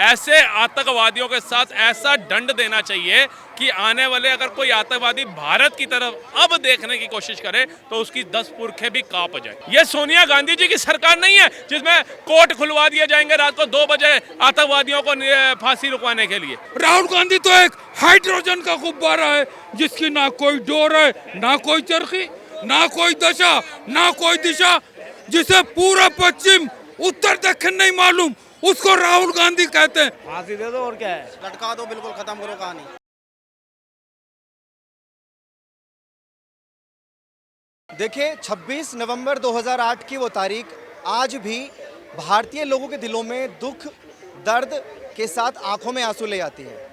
ऐसे आतंकवादियों के साथ ऐसा दंड देना चाहिए कि आने वाले अगर कोई आतंकवादी भारत की तरफ अब देखने की कोशिश करे तो उसकी 10 पुरखें भी कांप जाए। ये सोनिया गांधी जी की सरकार नहीं है जिसमें कोर्ट खुलवा दिए जाएंगे रात को 2 बजे आतंकवादियों को फांसी रुकवाने के लिए। राहुल गांधी तो एक हाइड्रोजन का गुब्बारा है जिसकी ना कोई डोर है, ना कोई चरखी, ना कोई दशा, ना कोई दिशा, जिसे पूरा पश्चिम उत्तर दक्षिण नहीं मालूम, उसको राहुल गांधी कहते हैं। फांसी दे दो और क्या है, लटका दो, बिल्कुल खत्म करो कहानी। देखिए 26 नवंबर 2008 की वो तारीख आज भी भारतीय लोगों के दिलों में दुख दर्द के साथ आंखों में आंसू ले आती है।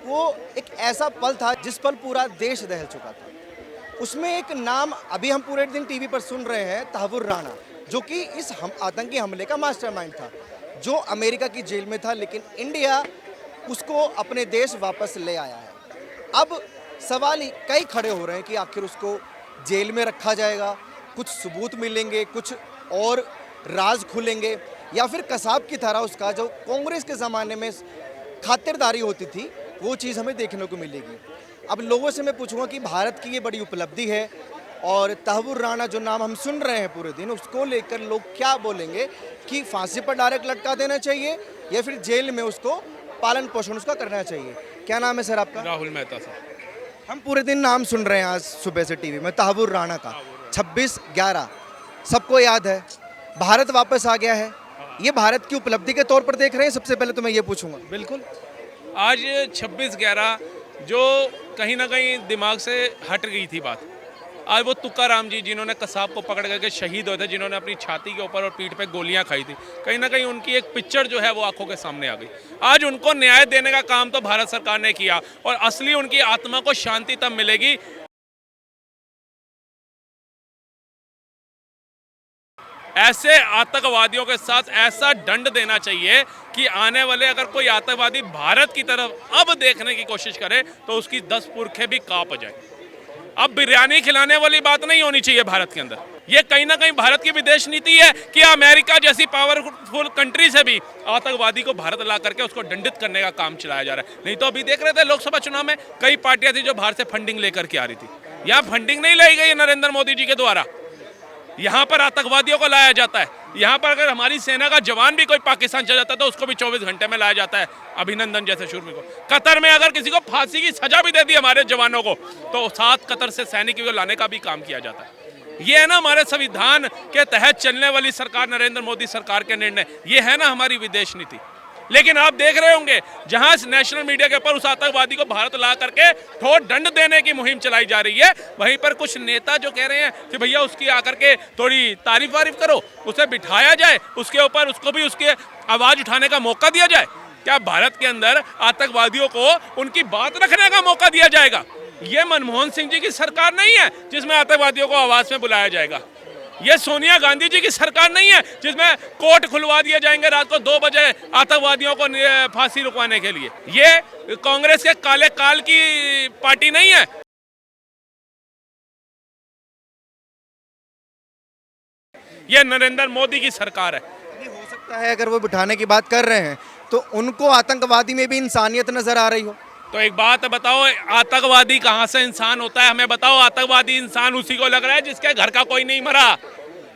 वो एक ऐसा पल था जिस पल पूरा देश दहल चुका था। उसमें एक नाम अभी हम पूरे दिन टीवी पर सुन रहे हैं, तहव्वुर राणा, जो कि इस आतंकी हमले का मास्टरमाइंड था, जो अमेरिका की जेल में था, लेकिन इंडिया उसको अपने देश वापस ले आया है। अब सवाल कई खड़े हो रहे हैं कि आखिर उसको जेल में रखा जाएगा, कुछ सबूत मिलेंगे, कुछ और राज खुलेंगे, या फिर कसाब की तरह उसका जो कांग्रेस के ज़माने में खातिरदारी होती थी वो चीज़ हमें देखने को मिलेगी। अब लोगों से मैं पूछूंगा कि भारत की ये बड़ी उपलब्धि है और तहव्वुर राणा जो नाम हम सुन रहे हैं पूरे दिन, उसको लेकर लोग क्या बोलेंगे कि फांसी पर डायरेक्ट लटका देना चाहिए या फिर जेल में उसको पालन पोषण उसका करना चाहिए। क्या नाम है सर आपका? राहुल मेहता साहब। हम पूरे दिन नाम सुन रहे हैं आज सुबह से टीवी में तहव्वुर राणा का। 26/11 सबको याद है, भारत वापस आ गया है। ये भारत की उपलब्धि के तौर पर देख रहे हैं? सबसे पहले तो मैं ये पूछूंगा। बिल्कुल, आज 26/11 जो कहीं ना कहीं दिमाग से हट गई थी बात, आज वो तुकाराम जी जिन्होंने कसाब को पकड़ करके शहीद हुए थे, जिन्होंने अपनी छाती के ऊपर और पीठ पे गोलियां खाई थी, कहीं ना कहीं उनकी एक पिक्चर जो है वो आंखों के सामने आ गई। आज उनको न्याय देने का काम तो भारत सरकार ने किया और असली उनकी आत्मा को शांति तब मिलेगी ऐसे आतंकवादियों के साथ ऐसा दंड देना चाहिए कि आने वाले अगर कोई आतंकवादी भारत की तरफ अब देखने की कोशिश करे तो उसकी 10 पुरखें भी कांप जाए। अब बिरयानी खिलाने वाली बात नहीं होनी चाहिए भारत के अंदर। ये कहीं ना कहीं भारत की विदेश नीति है कि अमेरिका जैसी पावरफुल कंट्री से भी आतंकवादी को भारत ला करके उसको दंडित करने का काम चलाया जा रहा है। नहीं तो अभी देख रहे थे लोकसभा चुनाव में कई पार्टियां थी जो बाहर से फंडिंग लेकर के आ रही थी। यहाँ फंडिंग नहीं लाई गई नरेंद्र मोदी जी के द्वारा, यहाँ पर आतंकवादियों को लाया जाता है। यहाँ पर अगर हमारी सेना का जवान भी कोई पाकिस्तान चला जाता है तो उसको भी 24 घंटे में लाया जाता है, अभिनंदन जैसे शूरवीर को। कतर में अगर किसी को फांसी की सजा भी दे दी हमारे जवानों को तो साथ कतर से सैनिक को लाने का भी काम किया जाता है। ये है ना हमारे संविधान के तहत चलने वाली सरकार, नरेंद्र मोदी सरकार के निर्णय, ये है ना हमारी विदेश नीति। लेकिन आप देख रहे होंगे जहां नेशनल मीडिया के ऊपर उस आतंकवादी को भारत ला करके ठोस दंड देने की मुहिम चलाई जा रही है, वहीं पर कुछ नेता जो कह रहे हैं कि भैया उसकी आकर के थोड़ी तारीफ वारीफ करो, उसे बिठाया जाए, उसके ऊपर उसको भी उसके आवाज उठाने का मौका दिया जाए। क्या भारत के अंदर आतंकवादियों को उनकी बात रखने का मौका दिया जाएगा? ये मनमोहन सिंह जी की सरकार नहीं है जिसमें आतंकवादियों को आवाज में बुलाया जाएगा। ये सोनिया गांधी जी की सरकार नहीं है जिसमें कोर्ट खुलवा दिए जाएंगे रात को 2 बजे आतंकवादियों को फांसी रुकवाने के लिए। ये कांग्रेस के काले काल की पार्टी नहीं है। ये नरेंद्र मोदी की सरकार है। हो सकता है अगर वो बिठाने की बात कर रहे हैं तो उनको आतंकवादी में भी इंसानियत नजर आ रही हो। तो एक बात बताओ, आतंकवादी कहाँ से इंसान होता है? हमें बताओ। आतंकवादी इंसान उसी को लग रहा है जिसके घर का कोई नहीं मरा,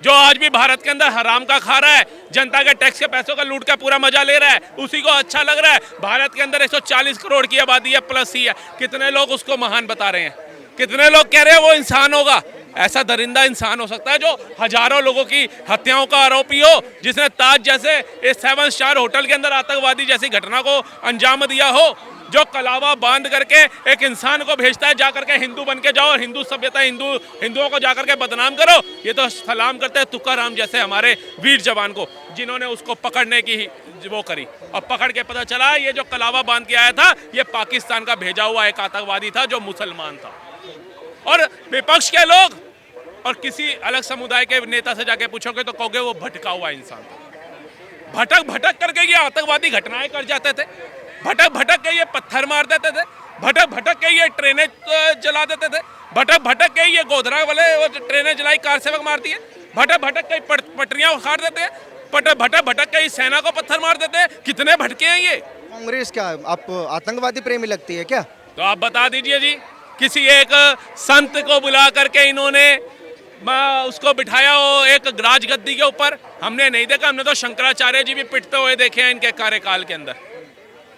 जो आज भी भारत के अंदर हराम का खा रहा है, जनता के टैक्स के पैसों का लूट का पूरा मजा ले रहा है, उसी को अच्छा लग रहा है। भारत के अंदर 140 करोड़ की आबादी है, प्लस ही है। कितने लोग उसको महान बता रहे हैं, कितने लोग कह रहे हैं वो इंसान होगा। ऐसा दरिंदा इंसान हो सकता है जो हजारों लोगों की हत्याओं का आरोपी हो, जिसने ताज जैसे इस 7 स्टार होटल के अंदर आतंकवादी जैसी घटना को अंजाम दिया हो, जो कलावा बांध करके एक इंसान को भेजता है जाकर के हिंदू बन के जाओ और हिंदू सभ्यता हिंदुओं को जाकर के बदनाम करो। ये तो सलाम करते हैं तुकाराम जैसे हमारे वीर जवान को, जिन्होंने उसको पकड़ने की वो करी और पकड़ के पता चला ये जो कलावा बांध के आया था ये पाकिस्तान का भेजा हुआ एक आतंकवादी था जो मुसलमान था। और विपक्ष के लोग और किसी अलग समुदाय के नेता से जाके पूछोगे तो कहोगे वो भटका हुआ इंसान था। भटक भटक करके ये आतंकवादी घटनाएं कर जाते थे, भटक भटक के ये पत्थर मार देते थे, भटक भटक के ये ट्रेनें जला देते थे, भटक भटक के ये गोधरा वाले वो ट्रेनें जलाई कार सेवक मारती है, भटक भटक के पटरियां उखाड़ देते हैं। भटक भटक के इस सेना को पत्थर मार देते हैं। कितने भटके हैं ये। कांग्रेस क्या आपको आतंकवादी प्रेमी लगती है क्या? तो आप बता दीजिए जी, किसी एक संत को बुला करके इन्होंने उसको बिठाया हो एक राजगद्दी के ऊपर। हमने नहीं देखा, हमने तो शंकराचार्य जी भी पिटते हुए देखे हैं इनके कार्यकाल के अंदर।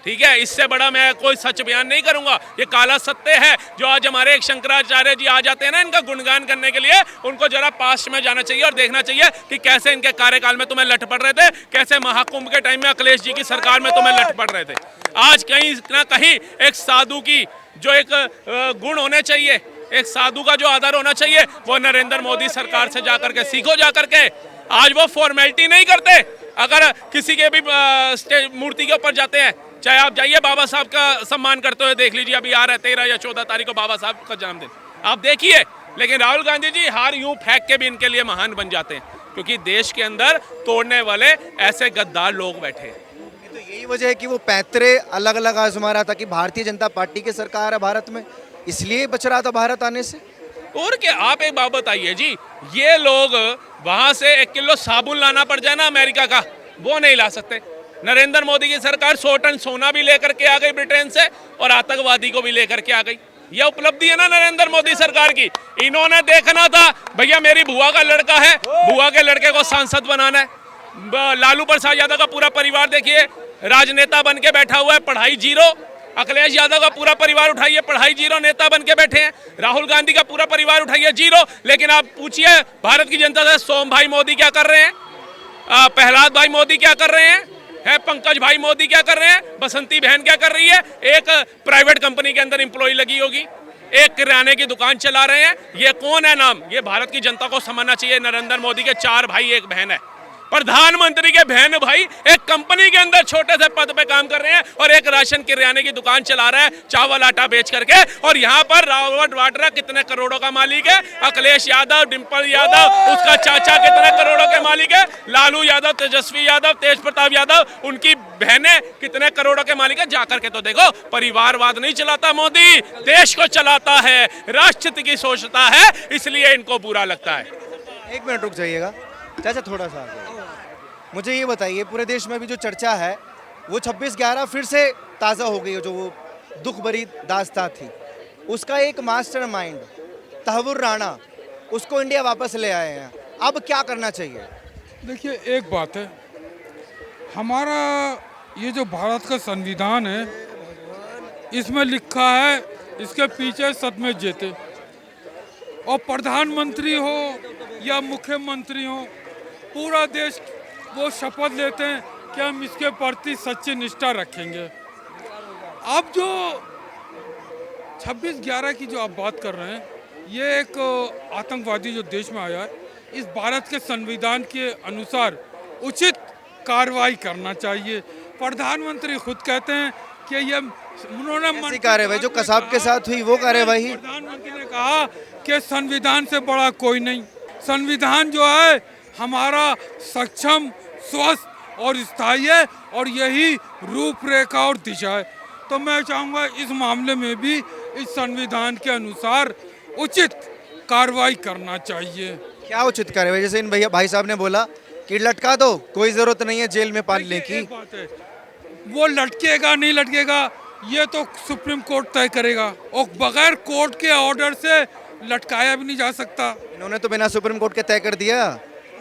ठीक है, इससे बड़ा मैं कोई सच बयान नहीं करूंगा। ये काला सत्य है जो आज हमारे एक शंकराचार्य जी आ जाते हैं ना इनका गुणगान करने के लिए, उनको जरा पास्ट में जाना चाहिए और देखना चाहिए कि कैसे इनके कार्यकाल में तुम्हें लठ पड़ रहे थे, कैसे महाकुंभ के टाइम में अखिलेश जी की सरकार में तुम्हें लठ पड़ रहे थे। आज कहीं ना कहीं एक साधु की जो एक गुण होने चाहिए, एक साधु का जो आदर होना चाहिए, वो नरेंद्र मोदी सरकार से जाकर के सीखो। जाकर के आज वो फॉर्मेलिटी नहीं करते। अगर किसी के भी मूर्ति के ऊपर जाते हैं, चाहे आप जाइए बाबा साहब का सम्मान करते हुए देख लीजिए, अभी आ रहा है 13 या 14 तारीख को बाबा साहब का जन्मदिन, आप देखिए। लेकिन राहुल गांधी जी हार यूं फेंक के भी इनके लिए महान बन जाते हैं, क्योंकि देश के अंदर तोड़ने वाले ऐसे गद्दार लोग बैठे हैं। तो यही वजह है कि वो पैतरे अलग अलग आजमा रहा था कि भारतीय जनता पार्टी की सरकार है भारत में, इसलिए बच रहा था भारत आने से। और क्या, आप एक बात बताइए जी, ये लोग वहां से 1 किलो साबुन लाना पड़ जाए ना अमेरिका का, वो नहीं ला सकते। नरेंद्र मोदी की सरकार 100 टन सोना भी लेकर के आ गई ब्रिटेन से और आतंकवादी को भी लेकर के आ गई। यह उपलब्धि है ना नरेंद्र मोदी सरकार की। इन्होंने देखना था भैया मेरी बुआ का लड़का है, बुआ के लड़के को सांसद बनाना है। लालू प्रसाद यादव का पूरा परिवार देखिए राजनेता बन के बैठा हुआ है, पढ़ाई जीरो। अखिलेश यादव का पूरा परिवार उठाइए, पढ़ाई जीरो, नेता बन के बैठे हैं। राहुल गांधी का पूरा परिवार उठाइए, जीरो। लेकिन आप पूछिए भारत की जनता से, सोम भाई मोदी क्या कर रहे हैं, प्रहलाद भाई मोदी क्या कर रहे हैं, पंकज भाई मोदी क्या कर रहे हैं, बसंती बहन क्या कर रही है, एक प्राइवेट कंपनी के अंदर एम्प्लॉय लगी होगी, एक किराने की दुकान चला रहे हैं। ये कौन है नाम, ये भारत की जनता को समझना चाहिए। नरेंद्र मोदी के 4 भाई 1 बहन है। प्रधानमंत्री के बहन भाई एक कंपनी के अंदर छोटे से पद पे काम कर रहे हैं और एक राशन किराने की दुकान चला रहा है चावल आटा बेच करके। और यहाँ पर रॉबर्ट वाड्रा कितने करोड़ों का मालिक है, अखिलेश यादव, डिम्पल यादव उसका चाचा कितने करोड़ों के मालिक है, लालू यादव, तेजस्वी यादव, तेज प्रताप यादव उनकी बहनें कितने करोड़ों के मालिक है। जाकर के तो देखो, परिवारवाद नहीं चलाता मोदी, देश को चलाता है, राष्ट्र की सोचता है, इसलिए इनको बुरा लगता है। 1 मिनट रुक जाइएगा चाचा, थोड़ा सा मुझे ये बताइए, पूरे देश में भी जो चर्चा है वो 26/11 फिर से ताज़ा हो गई है, जो वो दुख भरी दास्तां थी, उसका एक मास्टरमाइंड तहव्वुर राणा, उसको इंडिया वापस ले आए हैं। अब क्या करना चाहिए? देखिए, एक बात है, हमारा ये जो भारत का संविधान है, इसमें लिखा है इसके पीछे सतमें जेते, और प्रधानमंत्री हो या मुख्यमंत्री हो, पूरा देश वो शपथ लेते हैं कि हम इसके प्रति सच्ची निष्ठा रखेंगे। अब जो 26/11 की जो आप बात कर रहे हैं, ये एक आतंकवादी जो देश में आया है, इस भारत के संविधान के अनुसार उचित कार्रवाई करना चाहिए। प्रधानमंत्री खुद कहते हैं कि ये उन्होंने कार्रवाई जो कसाब के साथ हुई वो कार्रवाई, प्रधानमंत्री ने कहा कि संविधान से बड़ा कोई नहीं। संविधान जो है हमारा सक्षम, स्वस्थ और स्थायी है, और यही रूपरेखा और दिशा है। तो मैं चाहूँगा इस मामले में भी इस संविधान के अनुसार उचित कार्रवाई करना चाहिए। क्या उचित कार्रवाई? जैसे इन भैया भाई साहब ने बोला कि लटका दो, कोई जरूरत नहीं है जेल में पालने की। बात है, वो लटकेगा नहीं लटकेगा ये तो सुप्रीम कोर्ट तय करेगा, और बगैर कोर्ट के ऑर्डर से लटकाया भी नहीं जा सकता। इन्होंने तो बिना सुप्रीम कोर्ट के तय कर दिया,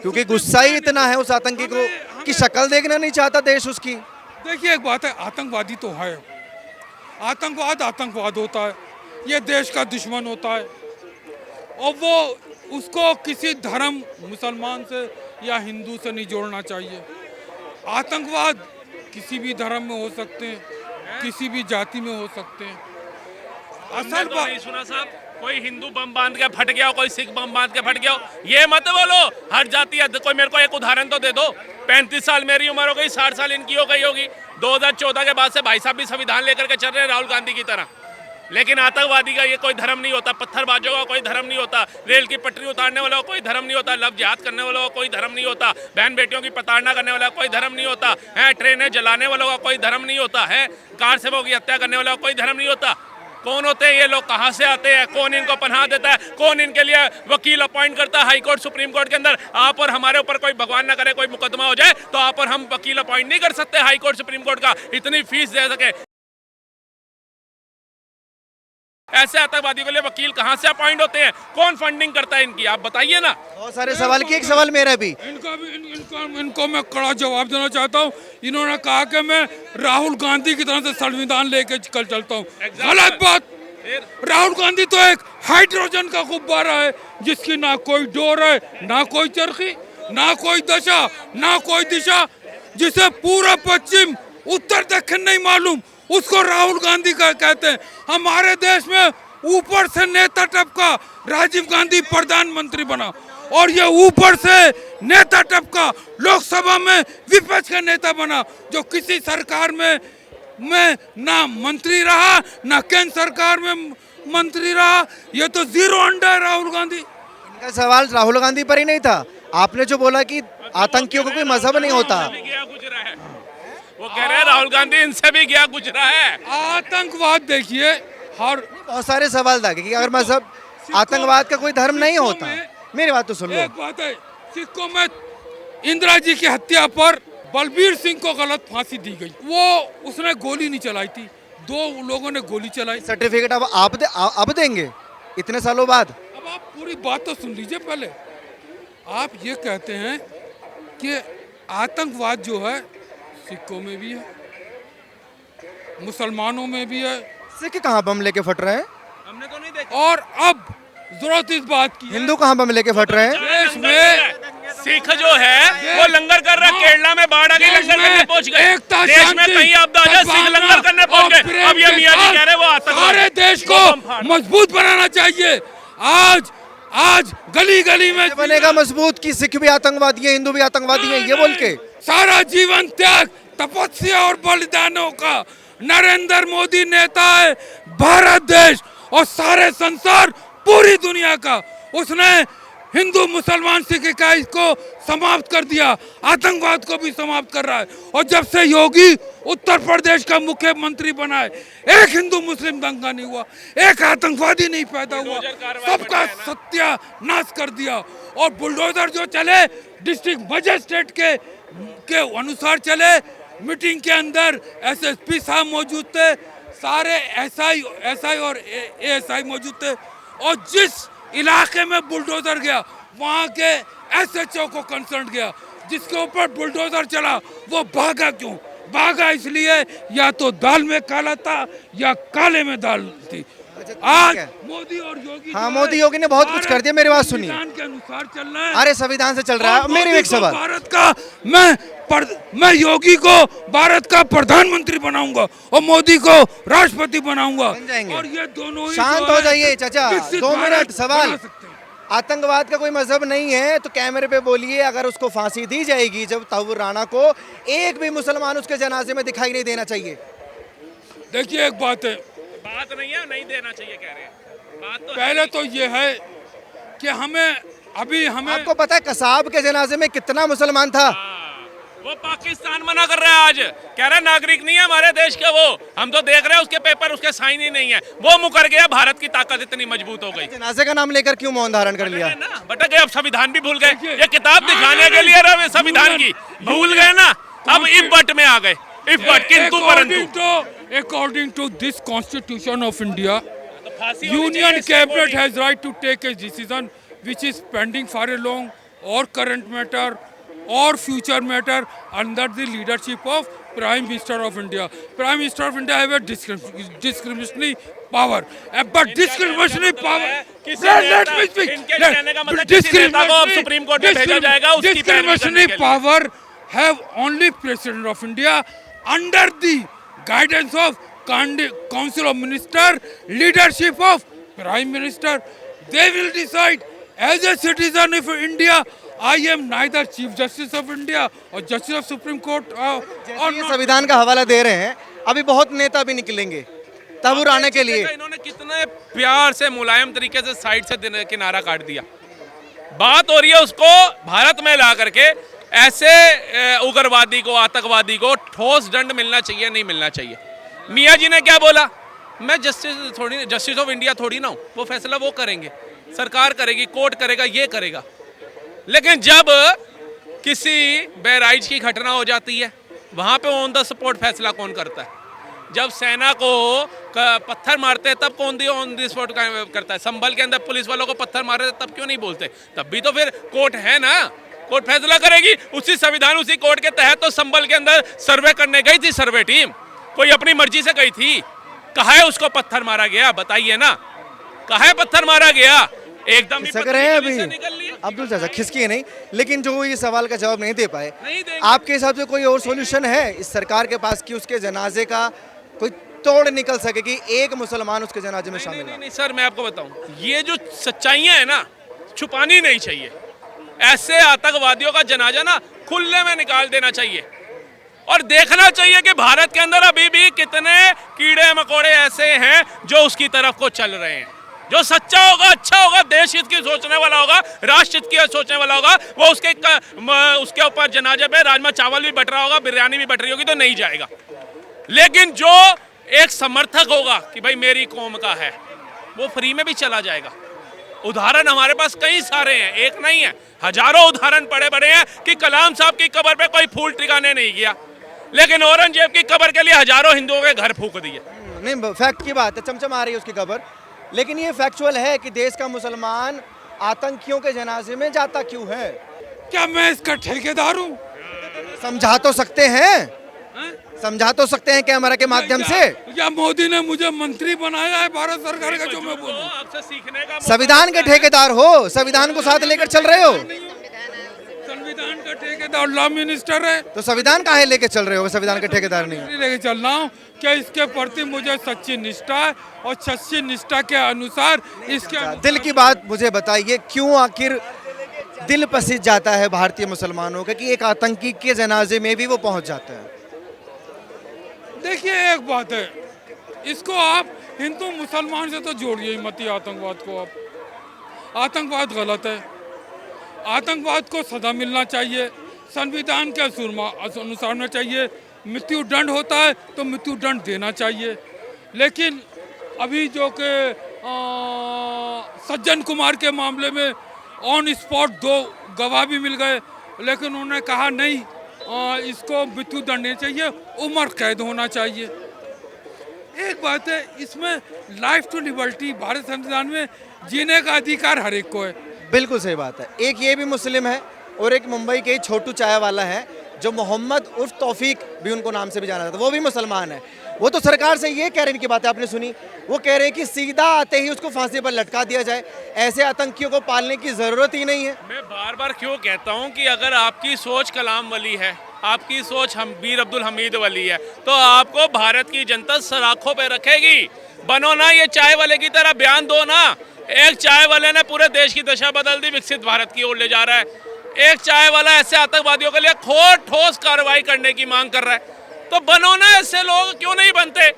क्योंकि गुस्सा ही इतना है उस आतंकी को कि शक्ल देखना नहीं चाहता देश उसकी। देखिए, एक बात है, आतंकवादी तो है, आतंकवाद होता है, ये देश का दुश्मन होता है, और वो उसको किसी धर्म, मुसलमान से या हिंदू से नहीं जोड़ना चाहिए। आतंकवाद किसी भी धर्म में हो सकते हैं, किसी भी जाति में हो सकते हैं। असल बात नहीं सुना साहब, कोई हिंदू बम बांध के फट गया हो, कोई सिख बम बांध के फट गया हो, ये मत बोलो। हर जाति है, कोई मेरे को एक उदाहरण तो दे दो। 35 साल मेरी उम्र हो गई, 60 साल इनकी हो गई होगी। 2014 के बाद से भाई साहब भी संविधान लेकर के चल रहे हैं राहुल गांधी की तरह। लेकिन आतंकवादी का ये कोई धर्म नहीं होता, पत्थरबाजों का कोई धर्म नहीं होता, रेल की पटरी उतारने वाला कोई धर्म नहीं होता, लव जिहाद करने वालों का कोई धर्म नहीं होता, बहन बेटियों की प्रताड़ना करने वाला कोई धर्म नहीं होता है, ट्रेनें जलाने वालों का कोई धर्म नहीं होता है, कार सेवकों की हत्या करने वाला कोई धर्म नहीं होता। कौन होते हैं ये लोग, कहाँ से आते हैं, कौन इनको पनाह देता है, कौन इनके लिए वकील अपॉइंट करता है हाई कोर्ट सुप्रीम कोर्ट के अंदर। आप और हमारे ऊपर कोई भगवान ना करे कोई मुकदमा हो जाए तो आप और हम वकील अपॉइंट नहीं कर सकते हाई कोर्ट सुप्रीम कोर्ट का, इतनी फीस दे सके। ऐसे आतंकवादियों के लिए वकील कहाँ से अपॉइंट होते हैं, कौन फंडिंग करता है इनकी, आप बताइए ना। बहुत सारे सवाल की एक सवाल मेरा भी। इनको मैं कड़ा जवाब देना चाहता हूँ। इन्होंने कहा कि मैं राहुल गांधी की तरह से संविधान लेके कल चलता हूँ। गलत बात। राहुल गांधी तो एक हाइड्रोजन का गुब्बारा है जिसकी ना कोई डोर है, ना कोई चरखी, ना कोई दशा, ना कोई दिशा, जिसे पूरा पश्चिम उत्तर दक्षिण नहीं मालूम, उसको राहुल गांधी का कहते हैं। हमारे देश में ऊपर से नेता टपका राजीव गांधी प्रधानमंत्री बना, और ये ऊपर से नेता टपका लोकसभा में विपक्ष का नेता बना, जो किसी सरकार में ना मंत्री रहा, ना केंद्र सरकार में मंत्री रहा। ये तो जीरो अंडा है राहुल गांधी। इनका सवाल राहुल गांधी पर ही नहीं था। आपने जो बोला कि आतंकियों का कोई मजहब नहीं होता, वो कह रहे हैं राहुल गांधी इनसे भी गया गुजरा है। आतंकवाद देखिए, हर बहुत सारे सवाल था कि अगर मजहब आतंकवाद का कोई धर्म नहीं होता। मेरी बात तो सुन लो। एक बात है, सिखों में इंदिरा जी की हत्या पर बलबीर सिंह को गलत फांसी दी गई। वो उसने गोली नहीं चलाई थी, 2 लोगों ने गोली चलाई। सर्टिफिकेट अब अब देंगे इतने सालों बाद। अब आप पूरी बात तो सुन लीजिए पहले। आप ये कहते हैं कि आतंकवाद जो है सिखों में भी है, मुसलमानों में भी है। सिख कहाँ बम लेके फट रहे हैं? हमने तो नहीं देखा। और अब जरूरत इस बात की है, हिंदू कहाँ बम लेके फट रहे हैं? देश में सिख जो है वो लंगर कर रहा है। केरला में बाढ़ आ गई, लंगर करने पहुंच गए। एकता, देश में शांति, कहीं आपदा आ जाए सिख लंगर करने पहुंच और गए। प्रेम अब ये के मियां जी साथ कह रहे हैं वो आतंकवादी। सारे देश को मजबूत बनाना चाहिए। आज गली गली में ये बनेगा मजबूत कि सिख भी आतंकवादी है, हिंदू भी आतंकवादी है, ये बोल के। सारा जीवन त्याग, तपस्या और बलिदानों का नरेंद्र मोदी नेता है। भारत देश और सारे संसार, पूरी दुनिया का, उसने हिंदू मुसलमान सिख इकाई को समाप्त कर दिया, आतंकवाद को भी समाप्त कर रहा है। और जब से योगी उत्तर प्रदेश का मुख्यमंत्री बना है, एक हिंदू मुस्लिम दंगा नहीं हुआ, एक आतंकवादी नहीं पैदा हुआ, सबका सत्यानाश कर दिया। और बुलडोजर जो चले डिस्ट्रिक्ट मजिस्ट्रेट के अनुसार चले। मीटिंग के अंदर एसएसपी साहब मौजूद थे, सारे एसआई और एएसआई मौजूद थे। और जिस इलाके में बुलडोजर गया वहाँ के एसएचओ को कंसर्न गया, जिसके ऊपर बुलडोजर चला वो भागा क्यों? भागा इसलिए या तो दाल में काला था या काले में दाल थी। आज मोदी और योगी, हाँ, मोदी योगी ने बहुत कुछ कर दिया। मेरी बात सुनिए, संविधान के अनुसार चल रहा है। अरे संविधान से चल रहा है। मेरी एक सवाल, भारत का मैं योगी को भारत का प्रधानमंत्री बनाऊंगा और मोदी को राष्ट्रपति बनाऊंगा। बन जाएंगे। और ये दोनों ही शांत जो हो है, जाइए चाचा, विकसित 2 मिनट। भारत सवाल, बना सकते हैं। आतंकवाद का कोई मजहब नहीं है तो कैमरे पे बोलिए, अगर उसको फांसी दी जाएगी जब तहव्वुर राणा को, एक भी मुसलमान उसके जनाजे में दिखाई नहीं देना चाहिए। देखिए एक बात है, बात नहीं है, नहीं देना चाहिए कह रहे हैं। बात तो पहले तो ये है कि हमें आपको पता है कसाब के जनाजे में कितना मुसलमान था? वो पाकिस्तान मना कर रहा है आज, कह रहा है नागरिक नहीं है हमारे देश का वो। हम तो देख रहे हैं उसके पेपर, उसके साइन ही नहीं है। वो मुकर गया, भारत की ताकत इतनी मजबूत हो गई। जनाजे का नाम लेकर क्यों मौन धारण कर लिया? बटक गए, अब संविधान भी भूल गए। ये किताब दिखाने के लिए रहे संविधान की, भूल गए ना। अब इफ बट में आ गए, इफ बट, किंतु परंतु। According to this Constitution of India, Union Cabinet has right to take a decision which is pending for a long or current matter or future matter under the leadership of Prime Minister of India. Prime Minister of India have a discretionary power, but discretionary power. Let me speak. Discretionary power have only President of India under the guidance of Council of Ministers, leadership of Prime Minister. They will decide. As a citizen of India, I am neither Chief Justice of India or Justice of Supreme Court or ये संविधान का हवाला दे रहे हैं, अभी बहुत नेता भी निकलेंगे तहव्वुर आने के लिए। इन्होंने कितने प्यार से मुलायम तरीके से साइड से किनारा काट दिया। बात हो रही है उसको भारत में ला करके, ऐसे उग्रवादी को, आतंकवादी को ठोस दंड मिलना चाहिए, नहीं मिलना चाहिए। मियां जी ने क्या बोला? मैं जस्टिस ऑफ इंडिया थोड़ी ना हूँ, वो फैसला वो करेंगे, सरकार करेगी, कोर्ट करेगा, ये करेगा। लेकिन जब किसी बहराइच की घटना हो जाती है, वहाँ पे ऑन द स्पॉट फैसला कौन करता है? जब सेना को पत्थर मारते हैं तब कौन ऑन द स्पॉट करता है? संभल के अंदर पुलिस वालों को पत्थर मारे थे तब क्यों नहीं बोलते? तब भी तो फिर कोर्ट है ना, कोर्ट फैसला करेगी। उसी संविधान, उसी कोर्ट के तहत तो संभल के अंदर सर्वे करने गई थी सर्वे टीम, कोई अपनी मर्जी से गई थी। कहाँ है उसको पत्थर मारा गया? बताइए ना, कहाँ है पत्थर मारा गया? एकदम ही खिसक रहे हैं पत्थर अभी निकल लिए। अब्दुल चाचा, खिसकी नहीं, लेकिन जो ये सवाल का जवाब नहीं दे पाए, नहीं देंगे। आपके हिसाब से कोई और सॉल्यूशन है इस सरकार के पास कि उसके जनाजे का कोई तोड़ निकल सके कि एक मुसलमान उसके जनाजे में शामिल नहीं हो? नहीं सर, मैं आपको बताऊं, ये जो सच्चाइयां है ना, छुपानी नहीं चाहिए। ऐसे आतंकवादियों का जनाजा ना खुले में निकाल देना चाहिए और देखना चाहिए कि भारत के अंदर अभी भी कितने कीड़े मकोड़े ऐसे हैं जो उसकी तरफ को चल रहे हैं। जो सच्चा होगा, अच्छा होगा, देश हित की सोचने वाला होगा, राष्ट्र हित की सोचने वाला होगा, वो उसके ऊपर जनाजे में राजमा चावल भी बट रहा होगा, बिरयानी भी बट रही होगी तो नहीं जाएगा। लेकिन जो एक समर्थक होगा कि भाई मेरी कौम का है, वो फ्री में भी चला जाएगा। उदाहरण हमारे पास कई सारे हैं, एक नहीं है, हजारों उदाहरण पड़े बड़े हैं कि कलाम साहब की कब्र पे कोई फूल टिकाने नहीं गया, लेकिन औरंगजेब की कब्र के लिए हजारों हिंदुओं के घर फूक दिए। नहीं, फैक्ट की बात है, चमचम आ रही है उसकी खबर, लेकिन ये फैक्चुअल है कि देश का मुसलमान आतंकियों के जनाजे में जाता क्यों है? क्या मैं इसका ठेकेदार हूँ? समझा तो सकते हैं, समझा तो सकते हैं कैमरा के माध्यम से। या मोदी ने मुझे मंत्री बनाया है भारत सरकार का, जो मैं बोलूं? आपसे सीखने का संविधान के ठेकेदार हो, संविधान को साथ लेकर चल रहे हो, संविधान का ठेकेदार लॉ मिनिस्टर है, तो संविधान काहे लेके चल रहे हो? संविधान के ठेकेदार नहीं हो। लेके चल रहा हूँ। क्या इसके प्रति मुझे सच्ची निष्ठा है और सच्ची निष्ठा के अनुसार इसके दिल की बात मुझे बताइए, क्यों आखिर दिल पसीज जाता है भारतीय मुसलमानों का कि एक आतंकी के जनाजे में भी वो पहुंच जाते हैं? देखिए, एक बात है, इसको आप हिंदू मुसलमान से तो जोड़िए ही मत ही आतंकवाद को। आप आतंकवाद गलत है, आतंकवाद को सजा मिलना चाहिए, संविधान के अनुसार होना चाहिए। मृत्यु दंड होता है तो मृत्यु दंड देना चाहिए। लेकिन अभी जो कि सज्जन कुमार के मामले में ऑन स्पॉट 2 गवाह भी मिल गए, लेकिन उन्होंने कहा नहीं, इसको मृत्यु दंड नहीं चाहिए, उम्र कैद होना चाहिए। एक बात है, इसमें लाइफ टू लिबर्टी भारत संविधान में जीने का अधिकार हर एक को है। बिल्कुल सही बात है। एक ये भी मुस्लिम है और एक मुंबई के छोटू चाय वाला है जो मोहम्मद उर्फ तौफीक भी उनको नाम से भी जाना जाता है, वो भी मुसलमान है। वो तो सरकार से ये कह रहे हैं कि बातें आपने सुनी, वो कह रहे हैं कि सीधा आते ही उसको फांसी पर लटका दिया जाए, ऐसे आतंकियों को पालने की जरूरत ही नहीं है। मैं बार बार क्यों कहता हूं कि अगर आपकी सोच कलाम वली है, आपकी सोच मीर अब्दुल हमीद वली है, तो आपको भारत की जनता सराखों पे रखेगी। बनो ना ये चाय वाले की तरह, बयान दो ना। एक चाय वाले ने पूरे देश की दशा बदल दी, विकसित भारत की ओर ले जा रहा है। एक चाय वाला ऐसे आतंकवादियों के लिए ठोस कार्रवाई करने की मांग कर रहा है, तो बनो ना, ऐसे लोग क्यों नहीं बनते?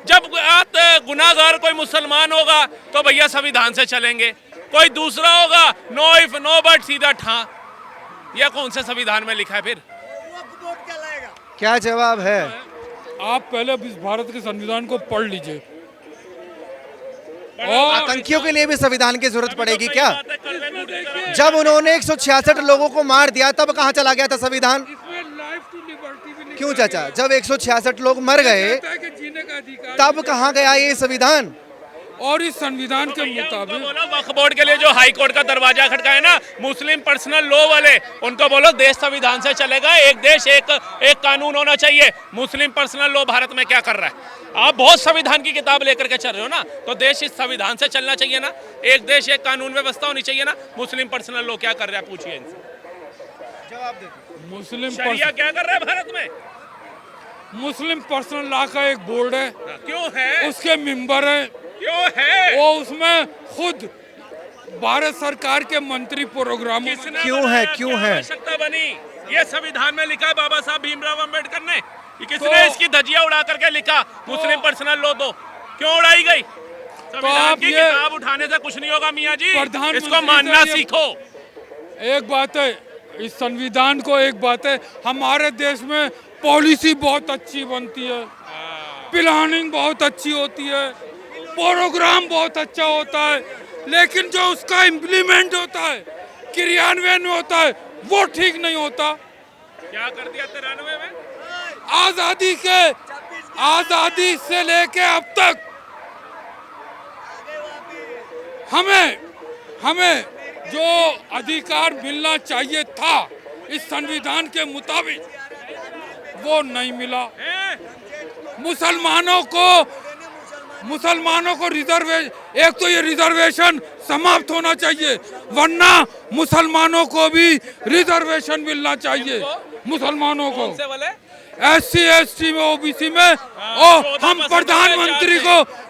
जब गुनाहगार कोई मुसलमान होगा तो भैया संविधान से चलेंगे, कोई दूसरा होगा नो इफ नो बट सीधा ठा। यह कौन से संविधान में लिखा है? फिर क्या जवाब है? आप पहले इस भारत के संविधान को पढ़ लीजिए। और आतंकियों के लिए भी संविधान की जरूरत पड़ेगी क्या? क्या? जब उन्होंने 166 लोगों को मार दिया तब कहाँ चला गया था संविधान? इसमें लाइफ टू लिबर्टी भी लिखा क्यों चाचा, जब 166 लोग मर गए है कि जीने का अधिकार तब कहाँ गया ये संविधान? और इस संविधान के मुताबिक बोलो वक्फ बोर्ड के लिए जो हाई कोर्ट का दरवाजा खटकाए ना मुस्लिम पर्सनल लॉ वाले, उनको बोलो देश संविधान से चलेगा, एक देश एक कानून होना चाहिए। मुस्लिम पर्सनल लॉ भारत में क्या कर रहा है? आप बहुत संविधान की किताब लेकर के चल रहे हो ना, तो देश इस संविधान से चलना चाहिए ना, एक देश एक कानून व्यवस्था होनी चाहिए ना। मुस्लिम पर्सनल लॉ क्या कर रहा है, पूछिए इनसे। जवाब दे। मुस्लिम शरिया क्या कर रहा है भारत में? मुस्लिम पर्सनल लॉ का एक बोर्ड है, क्यों है? उसके मेंबर है, क्यों है? वो उसमें खुद भारत सरकार के मंत्री प्रोग्राम किसने क्यों बनाया? है? क्यों क्या है? आवश्यकता बनी? ये संविधान में लिखा है बाबा साहब भीमराव अंबेडकर ने। ये किसने तो- इसकी धज्जियां उड़ा करके लिखा? मुस्लिम पर्सनल लॉ तो क्यों उड़ाई गई? संविधान आप की ये- किताब उठाने से कुछ नहीं होगा मियां जी, प्रधानमंत्री इसको मानना से ये- सीखो। एक बात है, इस संविधान को एक बात है, हमारे देश में पॉलिसी बहुत अच्छी बनती है। प्लानिंग बहुत अच्छी होती है, प्रोग्राम बहुत अच्छा होता है, लेकिन जो उसका इम्प्लीमेंट होता है, क्रियान्वयन होता है, वो ठीक नहीं होता। क्या कर दिया 93 में? आजादी से लेके अब तक हमें जो अधिकार मिलना चाहिए था इस संविधान के मुताबिक, वो नहीं मिला। मुसलमानों को एक तो ये रिजर्वेशन समाप्त होना चाहिए, वरना मुसलमानों को भी रिजर्वेशन मिलना चाहिए। मुसलमानों को कौन से वाले? SC ST में, OBC में। और हम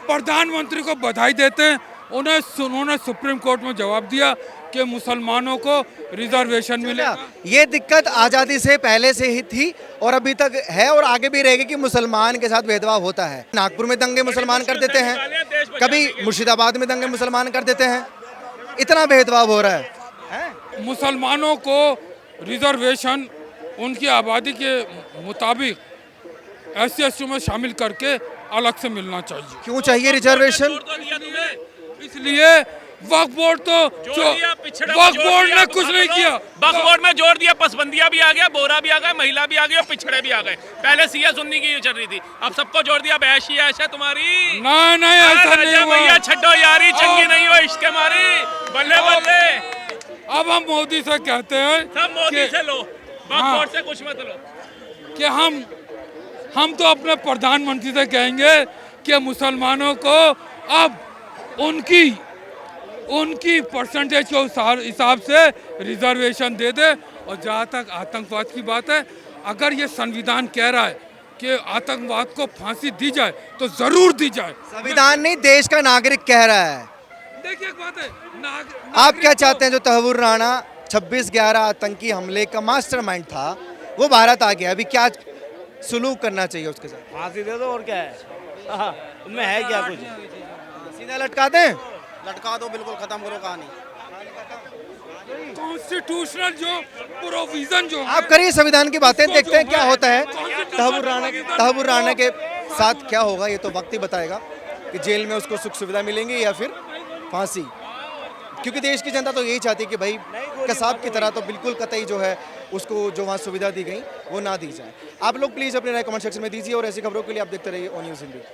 प्रधानमंत्री को बधाई देते हैं, उन्होंने सुप्रीम कोर्ट में जवाब दिया कि मुसलमानों को रिजर्वेशन मिलेगा। ये दिक्कत आज़ादी से पहले से ही थी और अभी तक है और आगे भी रहेगी कि मुसलमान के साथ भेदभाव होता है। नागपुर में दंगे मुसलमान कर देते हैं, कभी मुर्शिदाबाद में दंगे मुसलमान कर देते हैं, इतना भेदभाव हो रहा है। मुसलमानों को रिजर्वेशन उनकी आबादी के मुताबिक SC ST में शामिल करके अलग से मिलना चाहिए। क्यों चाहिए रिजर्वेशन? इसलिए वक्फ बोर्ड ने कुछ नहीं किया। वक्फ बोर्ड में जोड़ दिया, पसबंदिया भी आ गया, बोरा भी आ गया, महिला भी आ गई और पिछड़े भी आ गए। पहले सिया सुन्नी की चल रही थी, अब सबको जोड़ दिया। ऐश ही ऐश है तुम्हारी। नहीं ऐसा नहीं हुआ। भैया छड्डो यारी, चंगी नहीं हो इश्क मारी, बल्ले बल्ले। अब हम मोदी से कहते हैं, सब मोदी से लो, वक्फ बोर्ड से कुछ मत लो। कि हम तो अपने प्रधानमंत्री से कहेंगे कि मुसलमानों को अब उनकी परसेंटेज के हिसाब से रिजर्वेशन दे दे। और जहाँ तक आतंकवाद की बात है, अगर ये संविधान कह रहा है कि आतंकवाद को फांसी दी जाए तो जरूर दी जाए। संविधान नहीं, देश का नागरिक कह रहा है। देखिए एक बात है, आप क्या चाहते हैं? जो तहव्वुर राणा 26/11 आतंकी हमले का मास्टरमाइंड था, वो भारत आ गया, अभी क्या सुलूक करना चाहिए उसके साथ? फांसी दे दो और क्या है, उनमें है क्या कुछ? सीधा लटका दें? लटका दो, बिल्कुल खत्म करो कहानी। कॉन्स्टिट्यूशनल जो प्रोविजन जो आप करिए संविधान की बातें, देखते हैं क्या होता है। तहव्वुर राणा के साथ क्या होगा ये तो वक्त ही बताएगा कि जेल में उसको सुख सुविधा मिलेंगी या फिर फांसी। क्योंकि देश की जनता तो यही चाहती है कि भाई कसाब की तरह तो बिल्कुल कतई जो है उसको जो वहाँ सुविधा दी गई वो ना दी जाए। आप लोग प्लीज़ अपने राय कमेंट सेक्शन में दीजिए और ऐसी खबरों के लिए आप देखते रहिए ओ न्यूज़ हिंदी।